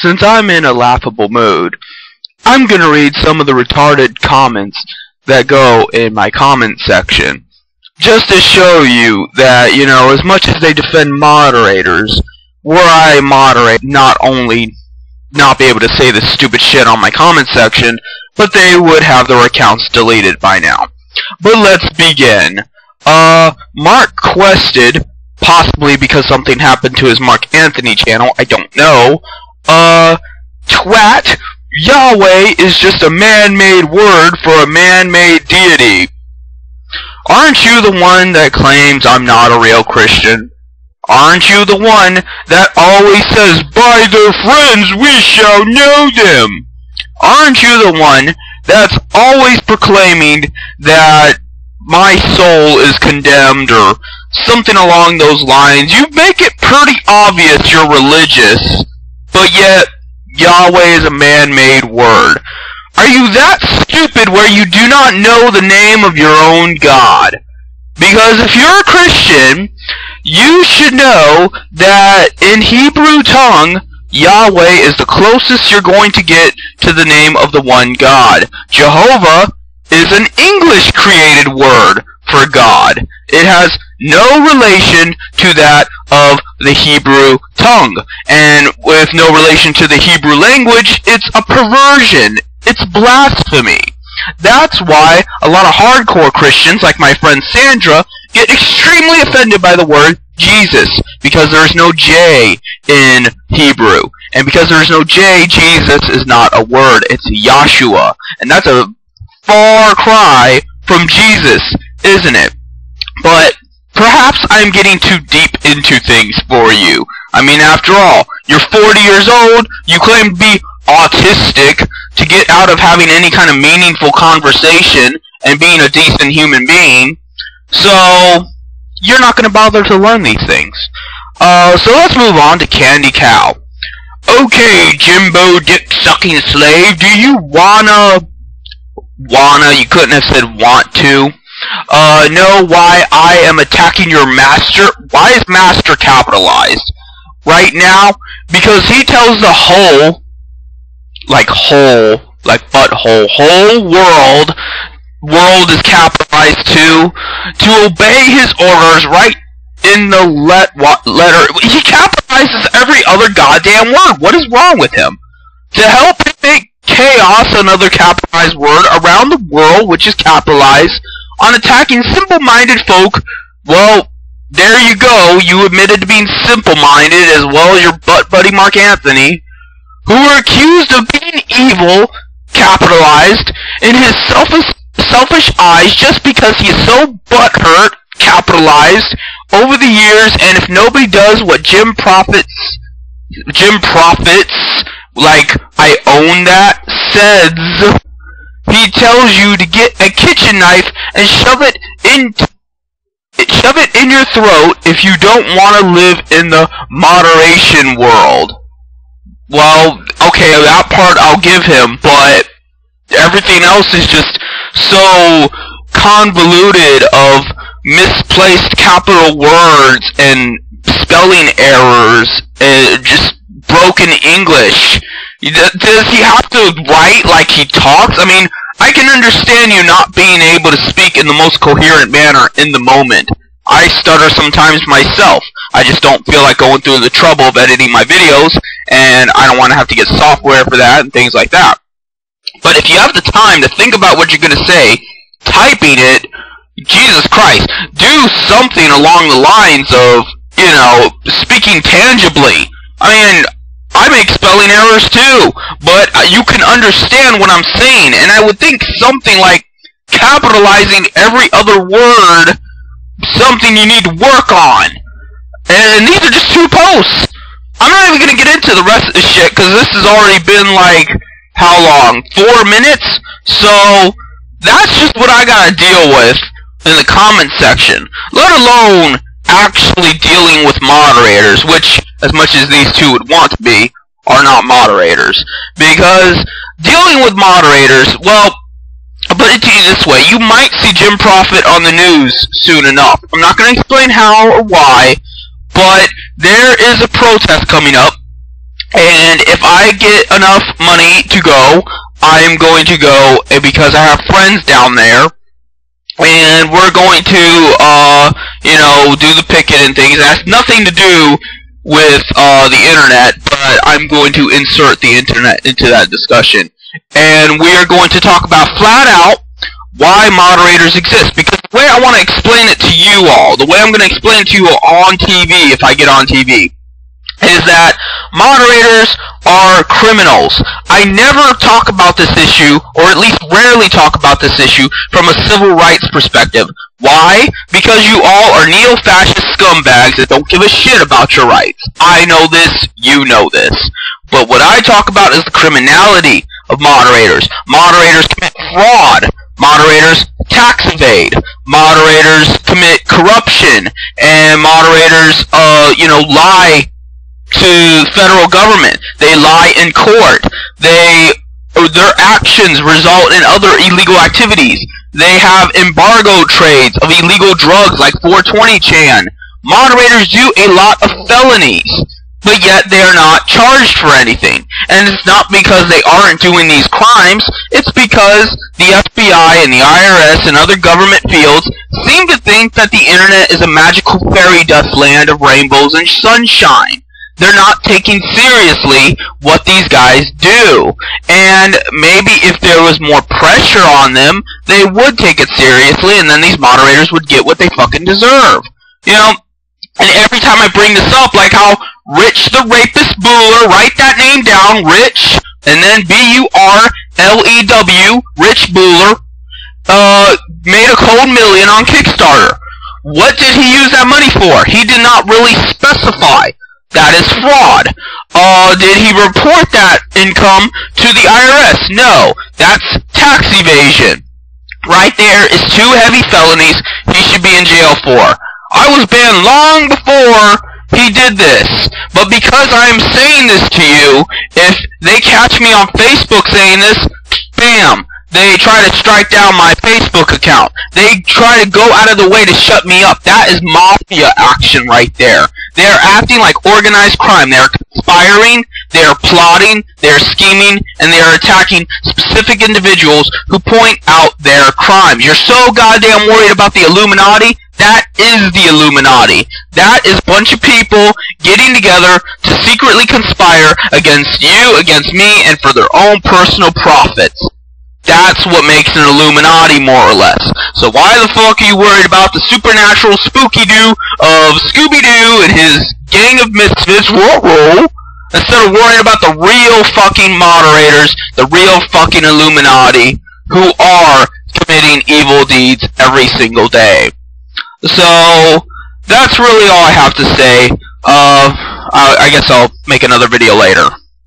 since I'm in a laughable mood, I'm gonna read some of the retarded comments that go in my comment section, just to show you that, you know, as much as they defend moderators, were I moderate, not only not be able to say this stupid shit on my comment section, but they would have their accounts deleted by now. But let's begin. Mark quested, possibly because something happened to his Mark Anthony channel, I don't know, twat, Yahweh is just a man-made word for a man-made deity. Aren't you the one that claims I'm not a real Christian? Aren't you the one that always says, by their friends we shall know them? Aren't you the one that's always proclaiming that my soul is condemned or something along those lines? You make it pretty obvious you're religious, but yet Yahweh is a man-made word. Are you that stupid where you do not know the name of your own God? Because if you're a Christian, you should know that in Hebrew tongue, Yahweh is the closest you're going to get to the name of the one God. Jehovah is an English created word for God. It has no relation to that of the Hebrew tongue. And with no relation to the Hebrew language, it's a perversion. It's blasphemy. That's why a lot of hardcore Christians, like my friend Sandra, get extremely offended by the word Jesus, because there's no J in Hebrew. And because there's no J, Jesus is not a word, it's Yahshua. And that's a far cry from Jesus, isn't it? But perhaps I'm getting too deep into things for you. I mean, after all, you're 40 years old, you claim to be autistic, to get out of having any kind of meaningful conversation and being a decent human being, so you're not going to bother to learn these things. So let's move on to Candy Cow. Okay, Jimbo dick-sucking slave, do you wanna, you couldn't have said want to, know why I am attacking your master? Why is master capitalized right now? Because he tells the whole butthole, world is capitalized to obey his orders right in the letter. He capitalizes every other goddamn word. What is wrong with him? To help make chaos, another capitalized word, around the world, which is capitalized, on attacking simple-minded folk. Well, there you go. You admitted to being simple-minded as well as your butt buddy Mark Anthony, who are accused of being evil, capitalized, in his selfish eyes just because he is so butthurt, capitalized, over the years, and if nobody does what Jim Profits, like, I own that, says, he tells you to get a kitchen knife and shove it in your throat if you don't want to live in the moderation world. Well, okay, that part I'll give him, but everything else is just so convoluted of misplaced capital words and spelling errors and just broken English. Does he have to write like he talks? I mean, I can understand you not being able to speak in the most coherent manner in the moment. I stutter sometimes myself. I just don't feel like going through the trouble of editing my videos, and I don't want to have to get software for that and things like that. But if you have the time to think about what you're going to say, typing it, Jesus Christ, do something along the lines of, you know, speaking tangibly. I mean, I make spelling errors too, but you can understand what I'm saying, and I would think something like capitalizing every other word, something you need to work on. And these are just 2 posts. I'm not even going to get into the rest of this shit, because this has already been like, how long? 4 minutes? So, that's just what I gotta deal with in the comment section, let alone actually dealing with moderators, which, as much as these two would want to be, are not moderators. Because dealing with moderators, well, I'll put it to you this way, you might see Jim Profit on the news soon enough. I'm not going to explain how or why, but there is a protest coming up, and And if I get enough money to go, I am going to go because I have friends down there. And we're going to, you know, do the picket and things. It has nothing to do with the internet, but I'm going to insert the internet into that discussion. And we are going to talk about flat out why moderators exist. Because the way I want to explain it to you all, the way I'm going to explain it to you on TV, if I get on TV, is that moderators are criminals. I never talk about this issue, or at least rarely talk about this issue, from a civil rights perspective. Why? Because you all are neo-fascist scumbags that don't give a shit about your rights. I know this, you know this. But what I talk about is the criminality of moderators. Moderators commit fraud. Moderators tax evade. Moderators commit corruption. And moderators, you know, lie to federal government. They lie in court. Their actions result in other illegal activities. They have embargo trades of illegal drugs like 420-chan. Moderators do a lot of felonies, but yet they are not charged for anything. And it's not because they aren't doing these crimes, it's because the FBI and the IRS and other government fields seem to think that the internet is a magical fairy dust land of rainbows and sunshine. They're not taking seriously what these guys do. And maybe if there was more pressure on them, they would take it seriously, and then these moderators would get what they fucking deserve. You know, and every time I bring this up, like how Rich the Rapist Bueller, write that name down, Rich, and then B-U-R-L-E-W, Rich Bueller, made a cold million on Kickstarter. What did he use that money for? He did not really specify. That is fraud. Did he report that income to the IRS? No. That's tax evasion. Right there is 2 heavy felonies he should be in jail for. I was banned long before he did this. But because I am saying this to you, if they catch me on Facebook saying this, bam! They try to strike down my Facebook account. They try to go out of the way to shut me up. That is mafia action right there. They are acting like organized crime. They are conspiring, they are plotting, they are scheming, and they are attacking specific individuals who point out their crimes. You're so goddamn worried about the Illuminati? That is the Illuminati. That is a bunch of people getting together to secretly conspire against you, against me, and for their own personal profits. That's what makes an Illuminati, more or less. So why the fuck are you worried about the supernatural spooky-doo of Scooby-Doo and his gang of misfits, instead of worrying about the real fucking moderators, the real fucking Illuminati, who are committing evil deeds every single day. So, that's really all I have to say. I guess I'll make another video later.